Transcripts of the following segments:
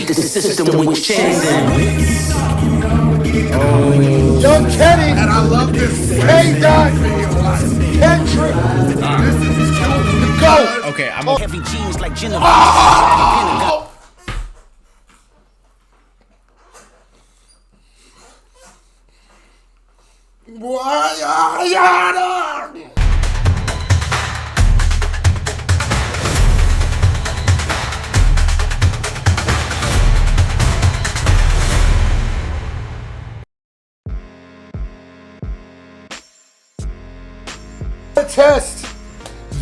beat the system with chains and Young Kenny, and I love this. K-Dot, Kendrick, the GOAT. Okay, I'm a heavy jeans like Genevieve. Test.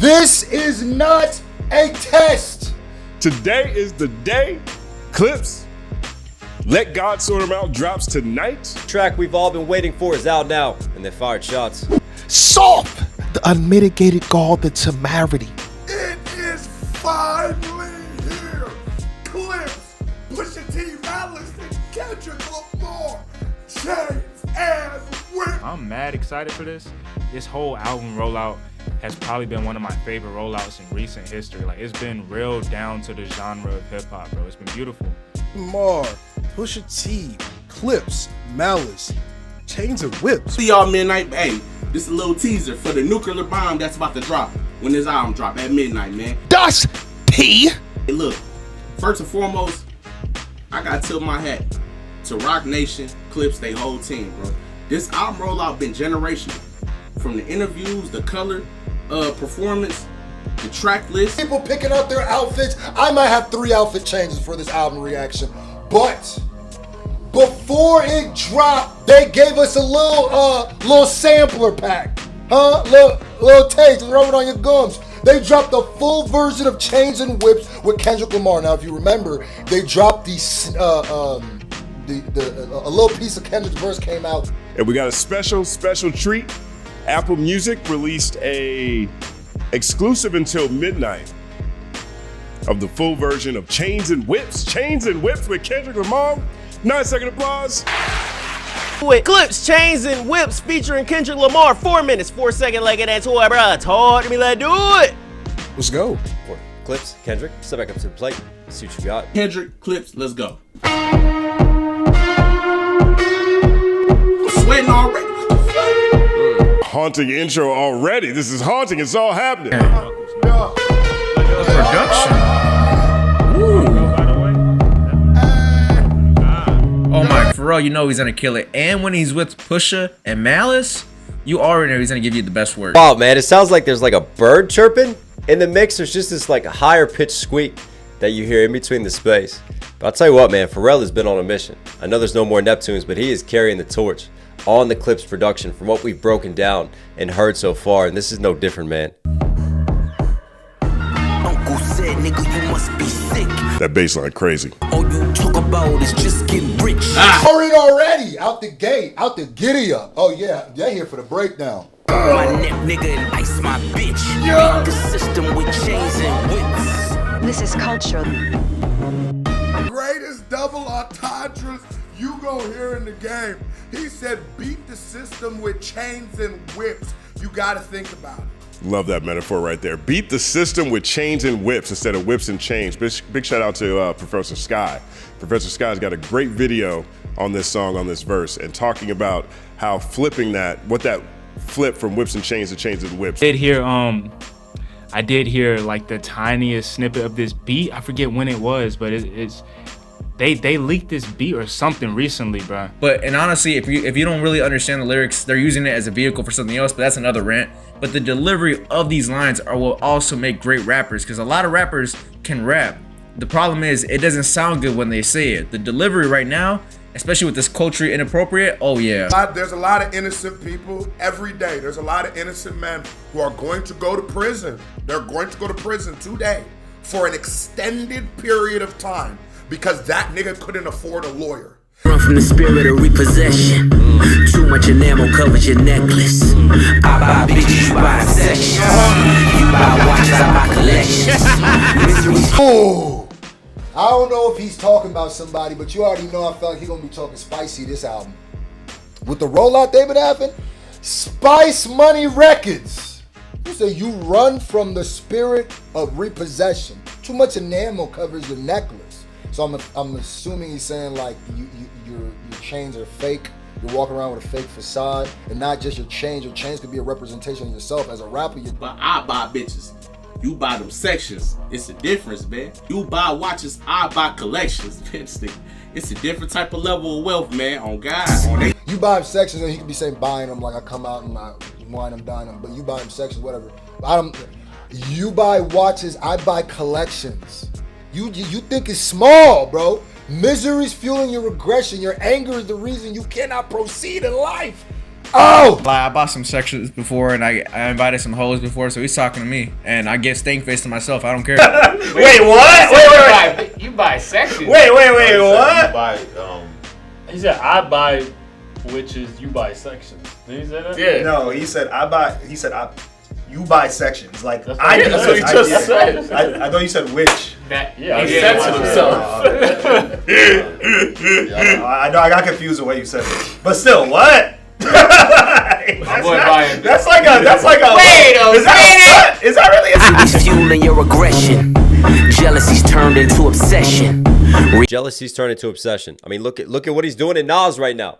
This is not a test. Today is the day. Clipse, Let God Sort 'Em Out drops tonight. The track we've all been waiting for is out now, and they fired shots. Soft, the unmitigated gall, the temerity. It is finally here. Clipse, Pusha T, Malice, and Kendrick Lamar, chains and whip. I'm mad excited for this. This whole album rollout has probably been one of my favorite rollouts in recent history. Like, it's been real down to the genre of hip hop, bro. It's been beautiful. Lamar, Pusha T, Clipse, Malice, Chains and Whips. See y'all midnight. Hey, this is a little teaser for the nuclear bomb that's about to drop when this album drop at midnight, man. Das T. Hey, look, first and foremost, I gotta tip my hat to Rock Nation, Clipse, they whole team, bro. This album rollout been generational. From the interviews, the color, performance, the track list. People picking up their outfits. I might have 3 outfit changes for this album reaction, but before it dropped, they gave us a little sampler pack, little taste, and rub it on your gums. They dropped a full version of Chains and Whips with Kendrick Lamar. Now, if you remember, they dropped a little piece of Kendrick's verse came out. And we got a special treat. Apple Music released a exclusive until midnight of the full version of Chains and Whips. Chains and Whips with Kendrick Lamar. 9-second applause. With Clipse, Chains and Whips featuring Kendrick Lamar. 4 minutes, 4-second leg of that toy, bruh. Talk to me, let's do it. Let's go. Clipse, Kendrick, step back up to the plate. See what you got. Kendrick, Clipse, let's go. Sweating already. Haunting intro already. This is haunting. It's all happening. Production. Oh my, Pharrell, you know he's gonna kill it. And when he's with Pusha and Malice, you already know he's gonna give you the best work. Wow, man, it sounds like there's like a bird chirping in the mix. There's just this like higher pitched squeak that you hear in between the space. But I'll tell you what, man, Pharrell has been on a mission. I know there's no more Neptunes, but he is carrying the torch on the Clipse production from what we've broken down and heard so far, and this is no different, man. Uncle said, nigga, you must be sick. That bass line crazy. All you talk about is just get rich. Already, out the gate, out the giddy up. Oh yeah, they're here for the breakdown. My neck, nigga, and ice my bitch. Yeah. Beat the system with chains and whips. This is culture. Greatest double entendres you gon' hear in the game. He said, beat the system with chains and whips. You gotta think about it. Love that metaphor right there. Beat the system with chains and whips instead of whips and chains. Big shout out to Professor Sky. Professor Sky's got a great video on this song, on this verse, and talking about how flipping that, what that flip from whips and chains to chains and whips. I did hear like the tiniest snippet of this beat. I forget when it was, but they leaked this beat or something recently, bro. And honestly, if you don't really understand the lyrics, they're using it as a vehicle for something else, but that's another rant. But the delivery of these lines will also make great rappers, because a lot of rappers can rap. The problem is it doesn't sound good when they say it. The delivery right now, especially with this culture inappropriate, oh yeah. There's a lot of innocent people every day. There's a lot of innocent men who are going to go to prison. They're going to go to prison today for an extended period of time because that nigga couldn't afford a lawyer. Run from the spirit of repossession. Too much enamel covers your necklace. I buy bitches, you buy sessions. You buy watches, I buy collections. Oh, I don't know if he's talking about somebody, but you already know I felt like he's gonna be talking spicy this album. With the rollout they've been having, Spice Money Records. You say you run from the spirit of repossession. Too much enamel covers your necklace. So I'm assuming he's saying like your chains are fake. You're walking around with a fake facade, and not just your chains. Your chains could be a representation of yourself as a rapper. But I buy bitches. You buy them sections. It's a difference, man. You buy watches. I buy collections. It's a different type of level of wealth, man. On God. You buy him sections, and he could be saying buying them like I come out and I wine them, dine them. But you buy him sections, whatever. You buy watches. I buy collections. You think it's small, bro. Misery's fueling your regression. Your anger is the reason you cannot proceed in life. Oh! I bought some sections before, and I invited some hoes before, so he's talking to me, and I get stink face to myself. I don't care. Wait, what? Wait. You buy sections. Wait, what? You buy, he said, I buy witches, you buy sections. Did he say that? Yeah. No, he said, you buy sections. Like, that's what he just said. I thought you said which. He said to himself. I know, I got confused the way you said it. But still, what? That's like a. Wait a minute. Is that really He's fueling your aggression. Jealousy's turned into obsession. Jealousy's turned into obsession. I mean, look at what he's doing in Nas right now.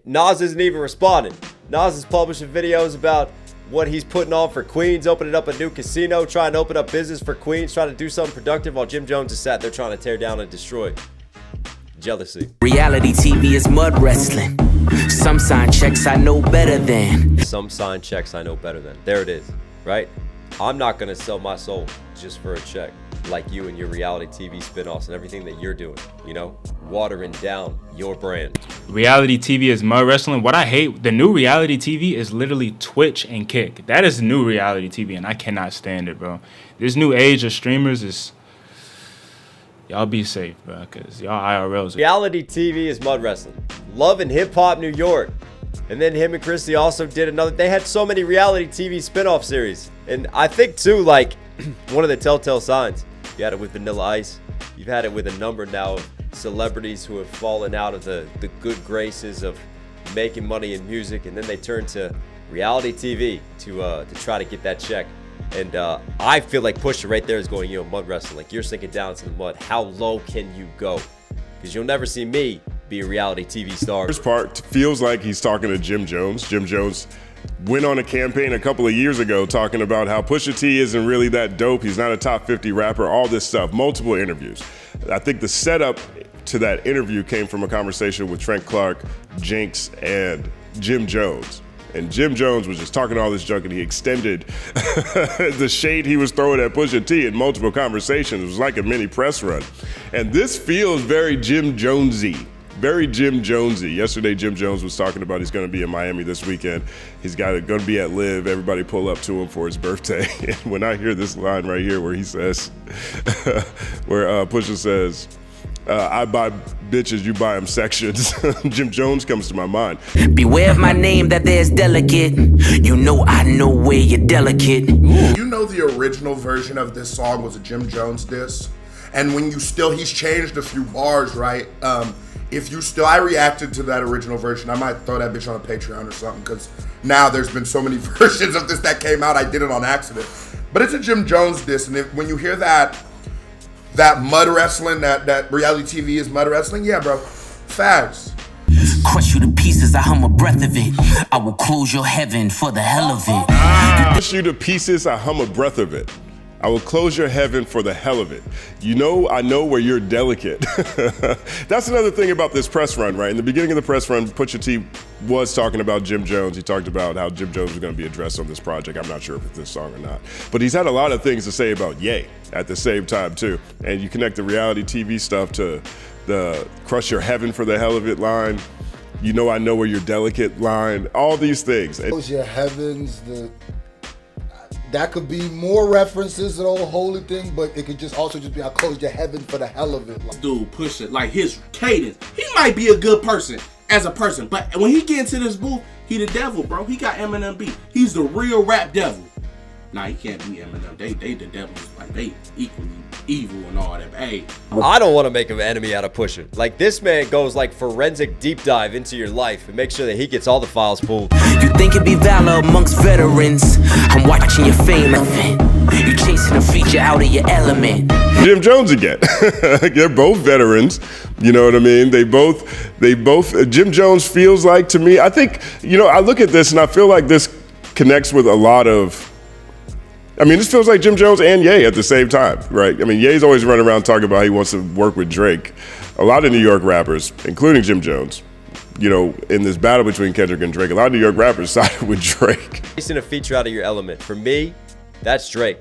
Nas isn't even responding. Nas is publishing videos about what he's putting on for Queens, opening up a new casino, trying to open up business for Queens, trying to do something productive, while Jim Jones is sat there trying to tear down and destroy. Jealousy. Reality TV is mud wrestling. Some sign checks I know better than. Some sign checks I know better than. There it is, right? I'm not gonna sell my soul just for a check, like you and your reality TV spinoffs and everything that you're doing, you know? Watering down your brand. Reality TV is mud wrestling. What I hate, the new reality TV is literally Twitch and Kick. That is new reality TV, and I cannot stand it, bro. This new age of streamers is... Y'all be safe, bro, because y'all IRLs. Reality TV is mud wrestling. Love and Hip Hop New York. And then him and Christy also did another. They had so many reality TV spin-off series. And I think, too, like, one of the telltale signs, you had it with Vanilla Ice. You've had it with a number now of celebrities who have fallen out of the good graces of making money in music. And then they turn to reality TV to try to get that check. And I feel like Pusha right there is going, mud wrestling. Like, you're sinking down into the mud. How low can you go? Because you'll never see me be a reality TV star. First part feels like he's talking to Jim Jones. Jim Jones went on a campaign a couple of years ago talking about how Pusha T isn't really that dope. He's not a top 50 rapper, all this stuff, multiple interviews. I think the setup to that interview came from a conversation with Trent Clark, Jinx, and Jim Jones. And Jim Jones was just talking all this junk, and he extended the shade he was throwing at Pusha T in multiple conversations. It was like a mini press run. And this feels very Jim Jonesy. Very Jim Jonesy. Yesterday, Jim Jones was talking about he's going to be in Miami this weekend. He's going to be at Live. Everybody pull up to him for his birthday. And when I hear this line right here where he says, where Pusha says, I buy bitches, you buy them sections. Jim Jones comes to my mind. Beware of my name that there's delicate. You know I know where you're delicate. You know the original version of this song was a Jim Jones diss? And when he's changed a few bars, right? I reacted to that original version. I might throw that bitch on a Patreon or something, because now there's been so many versions of this that came out, I did it on accident. But it's a Jim Jones diss, and when you hear that mud wrestling, that reality TV is mud wrestling, yeah, bro, facts. Crush you to pieces, I hum a breath of it. I will close your heaven for the hell of it. Crush you to pieces, I hum a breath of it. I will close your heaven for the hell of it. You know, I know where you're delicate. That's another thing about this press run, right? In the beginning of the press run, Pusha T was talking about Jim Jones. He talked about how Jim Jones was going to be addressed on this project. I'm not sure if it's this song or not. But he's had a lot of things to say about Ye at the same time, too. And you connect the reality TV stuff to the crush your heaven for the hell of it line. You know, I know where you're delicate line. All these things. Close your heavens, that could be more references to the whole holy thing, but it could just also be I closed your heaven for the hell of it. Dude, Pusha, like his cadence, he might be a good person as a person, but when he get into this booth, he the devil, bro. He got Eminem beat. He's the real rap devil. Nah, he can't be Eminem. They the devils. Like, they equally evil and all that. But, hey, I don't want to make an enemy out of Pusha. Like, this man goes like forensic deep dive into your life and make sure that he gets all the files pulled. You think it'd be valor amongst veterans? I'm watching your fame event. You chasing a feature out of your element. Jim Jones again. They're both veterans. You know what I mean? They both, Jim Jones feels like, to me, I think, you know, I look at this and I feel like this connects with a lot of, I mean, this feels like Jim Jones and Ye at the same time, right? I mean, Ye's always running around talking about how he wants to work with Drake. A lot of New York rappers, including Jim Jones, you know, in this battle between Kendrick and Drake, a lot of New York rappers sided with Drake. Chasing a feature out of your element. For me, that's Drake.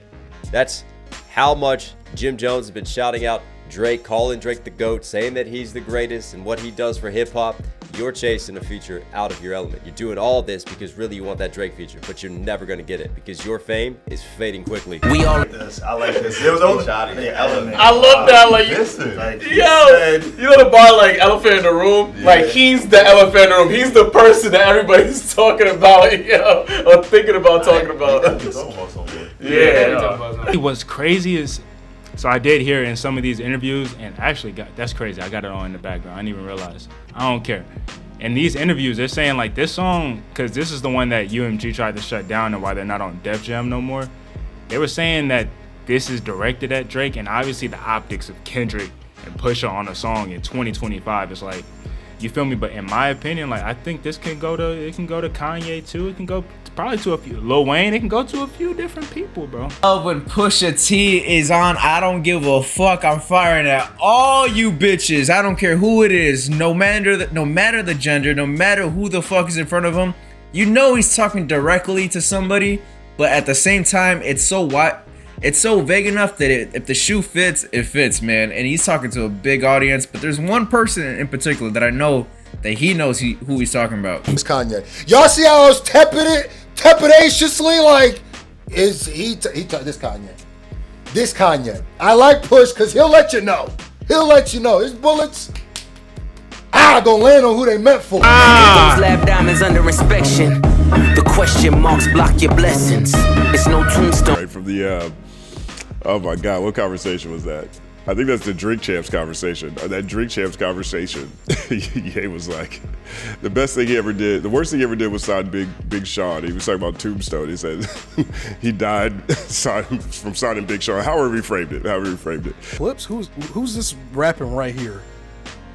That's how much Jim Jones has been shouting out Drake, calling Drake the GOAT, saying that he's the greatest and what he does for hip hop. You're chasing a feature out of your element. You're doing all this because really you want that Drake feature, but you're never gonna get it because your fame is fading quickly. We all I like this. It was only shot of your element. I love that. Like, you know the bar, like elephant in the room. Yeah. Like, he's the elephant in the room. He's the person that everybody's talking about, or thinking about talking about. Yeah. What's crazy is, so I did hear in some of these interviews, and actually, that's crazy. I got it on in the background. I didn't even realize. I don't care. In these interviews, they're saying like this song, because this is the one that UMG tried to shut down and why they're not on Def Jam no more. They were saying that this is directed at Drake, and obviously the optics of Kendrick and Pusha on a song in 2025 is like, you feel me? But in my opinion, like I think this can go to Kanye too. It can go probably to a few Lil Wayne. It can go to a few different people, bro. When Pusha T is on, I don't give a fuck. I'm firing at all you bitches. I don't care who it is. No matter the gender, no matter who the fuck is in front of him. You know he's talking directly to somebody, but at the same time, it's so vague enough that if the shoe fits, it fits, man. And he's talking to a big audience, but there's one person in particular that I know that he knows who he's talking about. It's Kanye. Y'all see how I was tepidaciously like, this Kanye. This Kanye. I like Push because he'll let you know. His bullets gonna land on who they meant for. Those lab diamonds under inspection. The question marks block your blessings. It's no tombstone. Right from the, oh my God, what conversation was that? I think that's the Drink Champs conversation. That Drink Champs conversation, Ye was like, the best thing he ever did, the worst thing he ever did was sign Big Sean. He was talking about Tombstone. He said he died from signing Big Sean. However he framed it. Clipse, who's this rapping right here?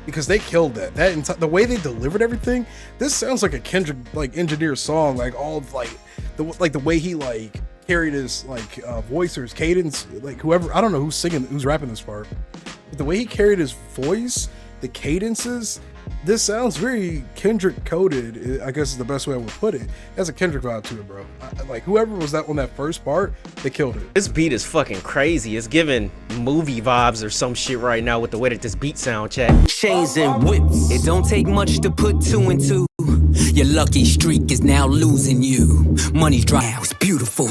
Because they killed that. The way they delivered everything. This sounds like a Kendrick engineer song. Like all of, the way he carried his voice or his cadence. Whoever, I don't know who's rapping this part, but the way he carried his voice, the cadences. This sounds very Kendrick coded. I guess is the best way I would put it. It has a Kendrick vibe to it, bro. Whoever was that on that first part, they killed it. This beat is fucking crazy. It's giving movie vibes or some shit right now with the way that this beat sound, chat. Chains and whips. It don't take much to put two and two. Your lucky streak is now losing you. Money's dry. It's beautiful.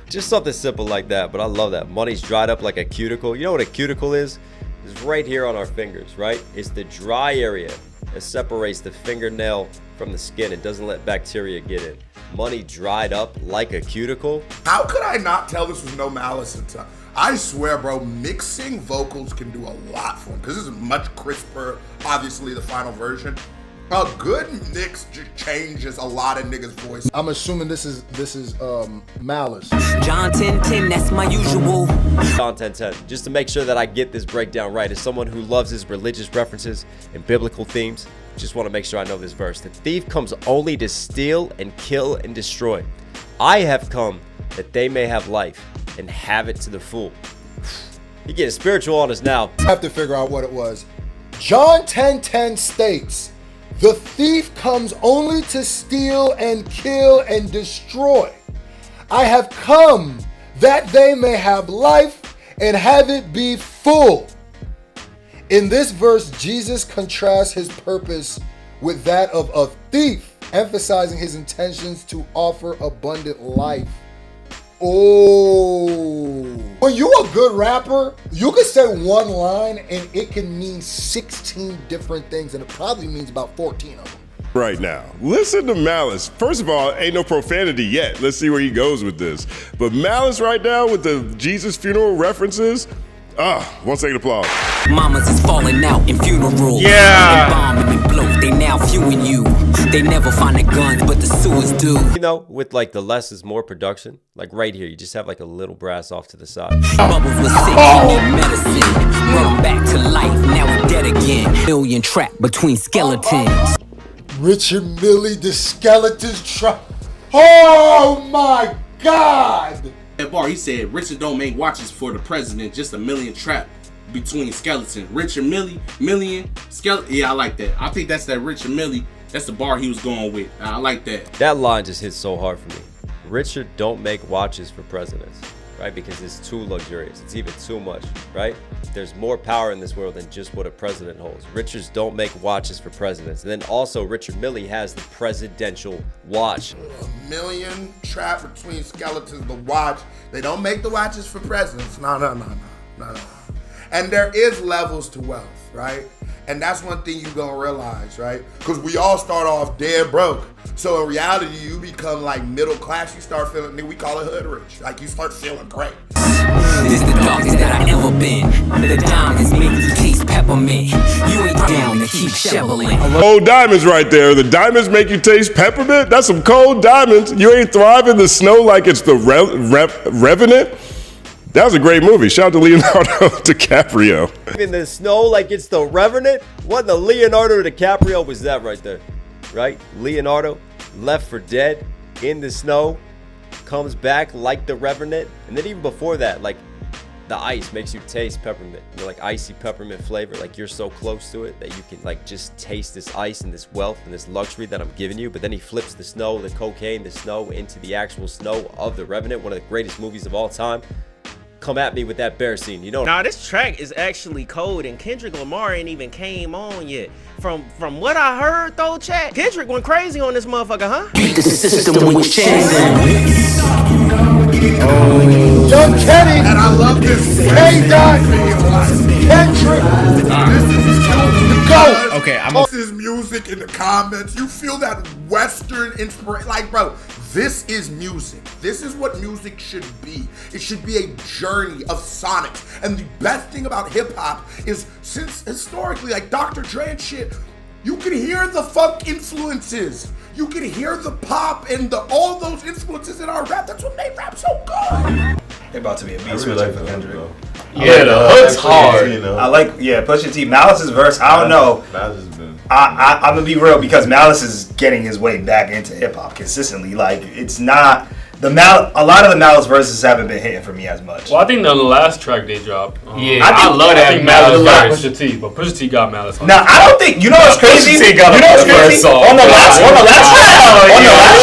Just something simple like that, but I love that. Money's dried up like a cuticle. You know what a cuticle is? It's right here on our fingers, right? It's the dry area. It separates the fingernail from the skin. It doesn't let bacteria get in. Money dried up like a cuticle. How could I not tell this was No Malice? I swear, bro, mixing vocals can do a lot for him because this is much crisper, obviously the final version. A good mix just changes a lot of niggas' voice. I'm assuming this is Malice. John 1010, that's my usual. John 1010, just to make sure that I get this breakdown right, as someone who loves his religious references and biblical themes, just want to make sure I know this verse. The thief comes only to steal and kill and destroy. I have come that they may have life and have it to the full. He getting spiritual on us now. I have to figure out what it was. John 10:10 states, the thief comes only to steal and kill and destroy. I have come that they may have life and have it be full. In this verse, Jesus contrasts his purpose with that of a thief, emphasizing his intentions to offer abundant life. Oh, when you a good rapper, you can say one line and it can mean 16 different things, and it probably means about 14 of them. Right now, listen to Malice. First of all, ain't no profanity yet. Let's see where he goes with this. But Malice right now with the Jesus funeral references, 1 second applause. Mamas is falling out in funerals. Yeah. They bombing and blow. They now viewing you. They never find the guns, but the sewers do. You know, with like the less is more production, like right here, you just have like a little brass off to the side. Bubbles was sick, he need medicine. Brought him back to life, now we're dead again. Million trapped between skeletons. Richard Millie, the skeletons trap. Oh my God! That bar, he said, Richard don't make watches for the president, just a million trapped between skeleton. Richard Millie, million, skeleton. Yeah, I like that. I think that's that Richard Millie. That's the bar he was going with. I like that. That line just hits so hard for me. Richard don't make watches for presidents, right? Because it's too luxurious. It's even too much, right? There's more power in this world than just what a president holds. Richards don't make watches for presidents. And then also Richard Millie has the presidential watch. A million trapped between skeletons, the watch. They don't make the watches for presidents. No. And there is levels to wealth, right? And that's one thing you're gonna realize, right? Because we all start off dead broke. So in reality, you become like middle class. You start feeling, we call it hood rich. Like you start feeling great. This the darkest that I ever been. The diamonds make you taste peppermint. You ain't down to keep shoveling. Cold diamonds right there. The diamonds make you taste peppermint? That's some cold diamonds. You ain't thrive in the snow like it's the Revenant? That was a great movie. Shout out to Leonardo DiCaprio. In the snow like it's the Revenant? What the Leonardo DiCaprio was that right there? Right? Leonardo, left for dead, in the snow, comes back like the Revenant. And then even before that, like the ice makes you taste peppermint. You know, like icy peppermint flavor. Like you're so close to it that you can like just taste this ice and this wealth and this luxury that I'm giving you. But then he flips the snow, the cocaine, the snow into the actual snow of the Revenant. One of the greatest movies of all time. Come at me with that bear scene, you know. Nah, this track is actually cold, and Kendrick Lamar ain't even came on yet. From what I heard though, chat, Kendrick went crazy on this motherfucker, huh? Beat the system with chains. Young Kenny, and I love this. K-Dot, Kendrick, go. Okay, This is music in the comments. You feel that Western inspiration, like, bro. This is music. This is what music should be. It should be a journey of sonics. And the best thing about hip hop is, since historically, like Dr. Dre and shit, you can hear the funk influences. You can hear the pop and all those influences in our rap. That's what made rap so good. They about to be a beat switcher for Kendrick. Yeah, the hook's hard. I like, Pusha T. Malice's verse, I don't know. I'm gonna be real, because Malice is getting his way back into hip hop consistently. Like, it's not a lot of the Malice verses haven't been hitting for me as much. Well, I think the last track they dropped. Yeah, I love that Malice Malice verse. Pusha T, but Pusha T got Malice. Now, I don't think, you know what's crazy? Pusha T got On the last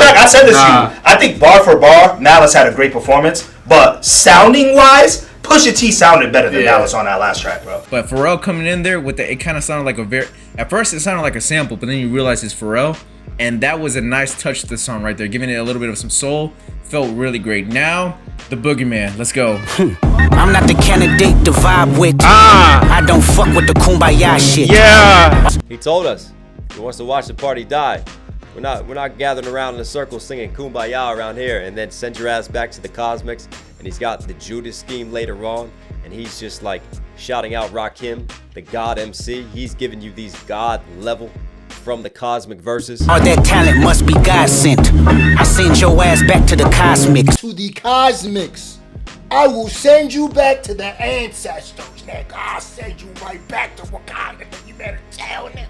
track, I said this to you. I think bar for bar, Malice had a great performance, but sounding wise, Pusha T sounded better than Malice on that last track, bro. But Pharrell coming in there with it kind of sounded like at first it sounded like a sample, but then you realize it's Pharrell, and that was a nice touch to the song right there, giving it a little bit of some soul. Felt really great. Now, the Boogeyman, let's go. I'm not the candidate to vibe with. I don't fuck with the kumbaya shit. Yeah. He told us he wants to watch the party die. We're not gathering around in a circle singing Kumbaya around here and then send your ass back to the Cosmics. And he's got the Judas scheme later on, and he's just like shouting out Rakim, the God MC. He's giving you these God level from the Cosmic verses. All that talent must be God sent. I send your ass back to the Cosmics. To the Cosmics. I will send you back to the ancestors, nigga. I'll send you right back to Wakanda. You better tell them.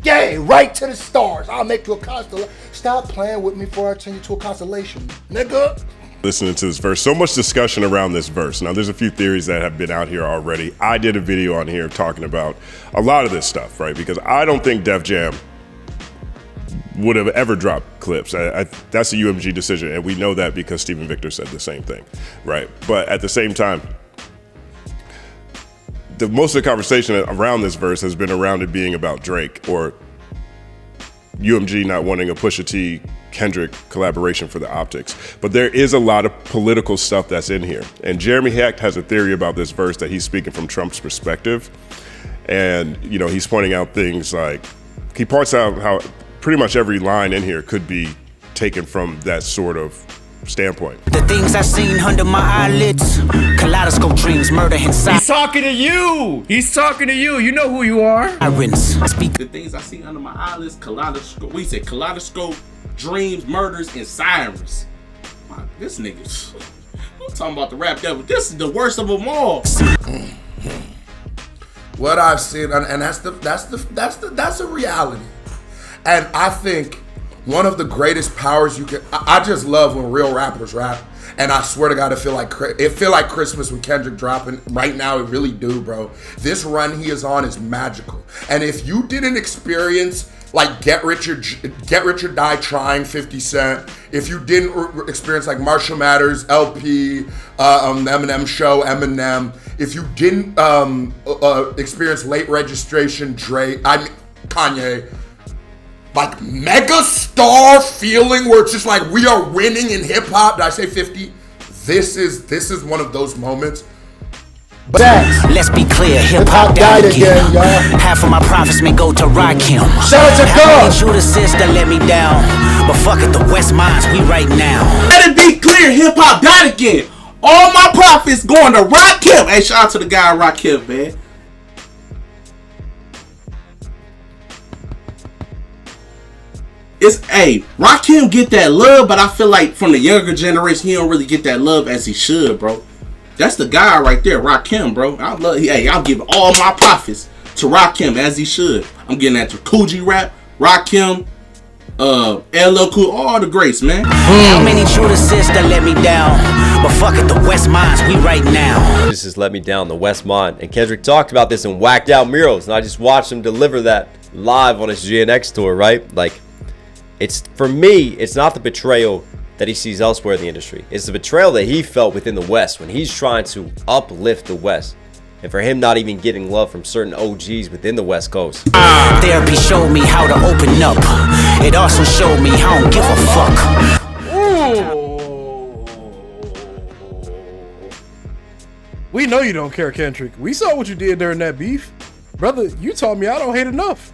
Yeah, right to the stars. I'll make you a constellation. Stop playing with me before I turn you to a constellation, nigga. Listening to this verse, so much discussion around this verse. Now, there's a few theories that have been out here already. I did a video on here talking about a lot of this stuff, right? Because I don't think Def Jam would have ever dropped Clipse. That's a UMG decision, and we know that because Stephen Victor said the same thing, right? But at the same time, most of the conversation around this verse has been around it being about Drake or UMG not wanting a Pusha T Kendrick collaboration for the optics. But there is a lot of political stuff that's in here. And Jeremy Hecht has a theory about this verse that he's speaking from Trump's perspective. And, you know, he's pointing out things like, he points out how pretty much every line in here could be taken from that sort of standpoint. The things I seen under my eyelids, kaleidoscope dreams, murder inside. He's talking to you. He's talking to you. You know who you are. The things I see under my eyelids, kaleidoscope. We say kaleidoscope, dreams, murders, and sirens. Wow, this nigga. I'm talking about the rap devil. This is the worst of them all. What I've seen, and that's a reality. And I think one of the greatest powers you can. I just love when real rappers rap. And I swear to God, it feel like Christmas with Kendrick dropping right now. It really do, bro. This run he is on is magical. And if you didn't experience like Get Rich or Die Trying 50 Cent, if you didn't experience like Marshall Mathers, LP, Eminem Show, Eminem, if you didn't experience Late Registration, Kanye, like mega star feeling where it's just like we are winning in hip hop. Did I say 50? This is one of those moments. But let's be clear, hip hop died again, y'all. Half of my profits may go to Rakim. Shout out to God. Judas that let me down, but fuck it, the West Minds, we right now. Let it be clear, hip hop died again. All my profits going to Rakim. Hey, shout out to the guy Rakim, man. Rakim get that love, but I feel like from the younger generation, he don't really get that love as he should, bro. That's the guy right there, Rakim, bro. I'll give all my profits to Rakim as he should. I'm getting that to Coogee Rap, Rakim, LL Cool, all the greats, man. How many Judases that let me down? But fuck it, the West Minds, we right now. This has let me down, the West Mind. And Kendrick talked about this in Whacked Out Murals, and I just watched him deliver that live on his GNX tour, right? Like, for me, it's not the betrayal that he sees elsewhere in the industry. It's the betrayal that he felt within the West when he's trying to uplift the West. And for him not even getting love from certain OGs within the West Coast. Therapy showed me how to open up. It also showed me how I don't give a fuck. We know you don't care, Kendrick. We saw what you did during that beef. Brother, you taught me I don't hate enough.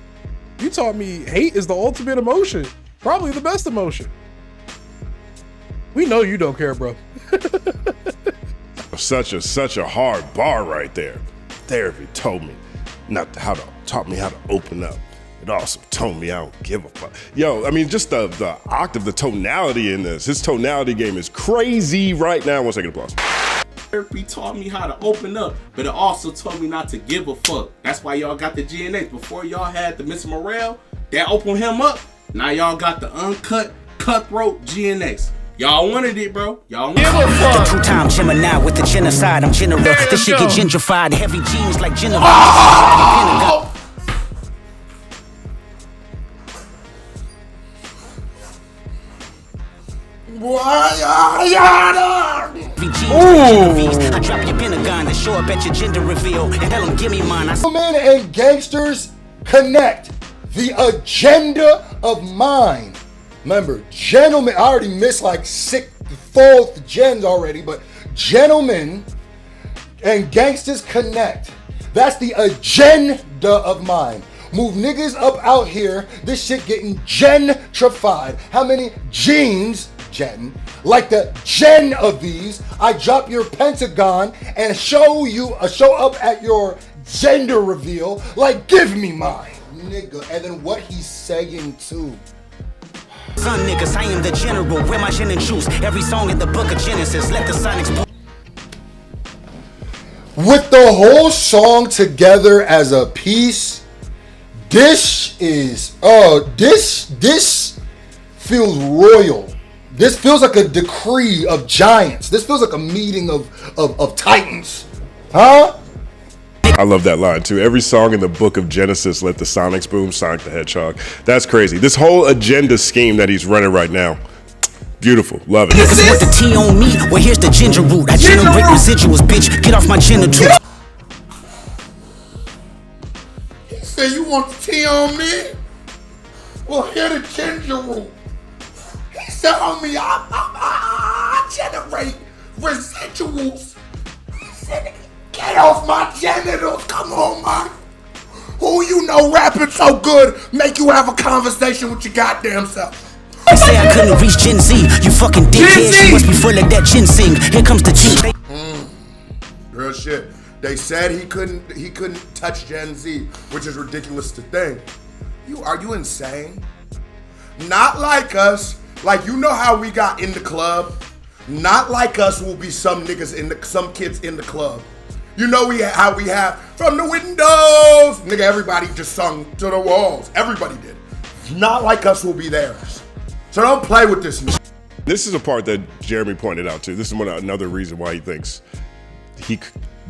You taught me hate is the ultimate emotion. Probably the best emotion. We know you don't care, bro. Such a hard bar right there. Therapy told me taught me how to open up. It also told me I don't give a fuck. Yo, I mean, just the octave, the tonality in this. His tonality game is crazy right now. 1 second, applause. Therapy taught me how to open up, but it also told me not to give a fuck. That's why y'all got the GNX. Before y'all had the Mr. Morale, that opened him up. Now y'all got the uncut, cutthroat GNX. Y'all wanted it, bro. Y'all wanted it. The two-time Gemini with the genocide. I'm general. This shit get gentrified. Heavy jeans like general. I drop your Pentagon to show up at your gender reveal and tell them give me mine. Gentlemen and gangsters connect. The agenda of mine. Remember, gentlemen, I already missed like 4th gens already, but gentlemen and gangsters connect. That's the agenda of mine. Move niggas up out here. This shit getting gentrified. How many genes, like the gen of these, I drop your Pentagon and show up at your gender reveal, like give me mine, nigga. And then what he's saying too. Son niggas, I am the general. Where my gin and juice? Every song in the book of Genesis. Let the sun explode. With the whole song together as a piece, this feels royal. This feels like a decree of giants. This feels like a meeting of titans. Huh? I love that line too. Every song in the book of Genesis, let the Sonics boom, Sonic the Hedgehog. That's crazy. This whole agenda scheme that he's running right now, beautiful. Love it. Niggas want the T on me. Well, here's the ginger root. I generate residuals, bitch. Get off my genitals. He said, you want the T on me? Well, here's the ginger root. He said, homie, I generate residuals. He said, get off my genitals. Come on, man. Who you know rapping so good make you have a conversation with your goddamn self? They say I couldn't reach Gen Z. You fucking dickhead. You must be full of that ginseng. Here comes the G. Real shit. They said he couldn't touch Gen Z, which is ridiculous to think. Are you insane? Not like us. Like, you know how we got in the club? Not like us will be some niggas some kids in the club. You know how we have from the windows. Nigga, everybody just sung to the walls. Everybody did. Not like us will be theirs. So don't play with this. This is a part that Jeremy pointed out too. This is another reason why he thinks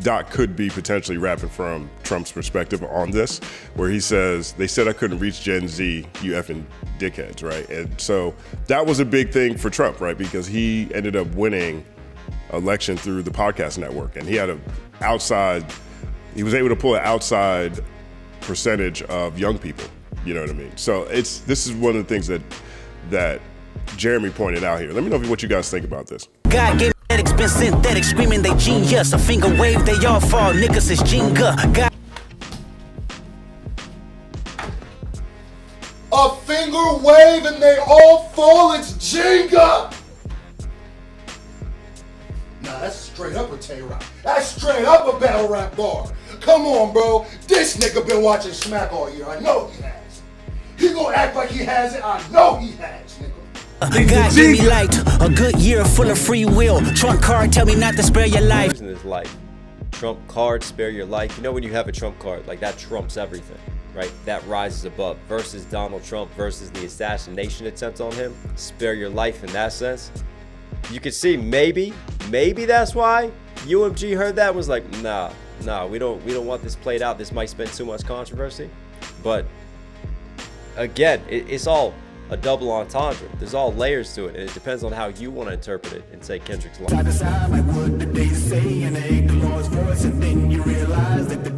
Doc could be potentially rapping from Trump's perspective on this, where he says, they said I couldn't reach Gen Z, you effing dickheads, right? And so that was a big thing for Trump, right? Because he ended up winning election through the podcast network, and he had he was able to pull an outside percentage of young people, you know what I mean? So this is one of the things that Jeremy pointed out here. Let me know what you guys think about this. God gave synthetics, been synthetic, screaming they genius. A finger wave, they all fall. Niggas is Jenga. God. A finger wave and they all fall. It's Jenga. Nah, that's straight up a Tay-Rock. That's straight up a battle rap bar. Come on, bro. This nigga been watching Smack all year. I know he has. He gonna act like he has it. I know he has, nigga. God give me light, a good year full of free will. Trump card tell me not to spare your life. In his life, Trump card, spare your life. You know when you have a Trump card, like that trumps everything, right? That rises above. Versus Donald Trump versus the assassination attempt on him. Spare your life in that sense. You could see maybe that's why UMG heard that and was like, nah, we don't want this played out. This might spin too much controversy. But again, it's all a double entendre. There's all layers to it, and it depends on how you want to interpret it and say Kendrick's line. Side to side, like what did they say? And they ignore his voice, and then you realize that the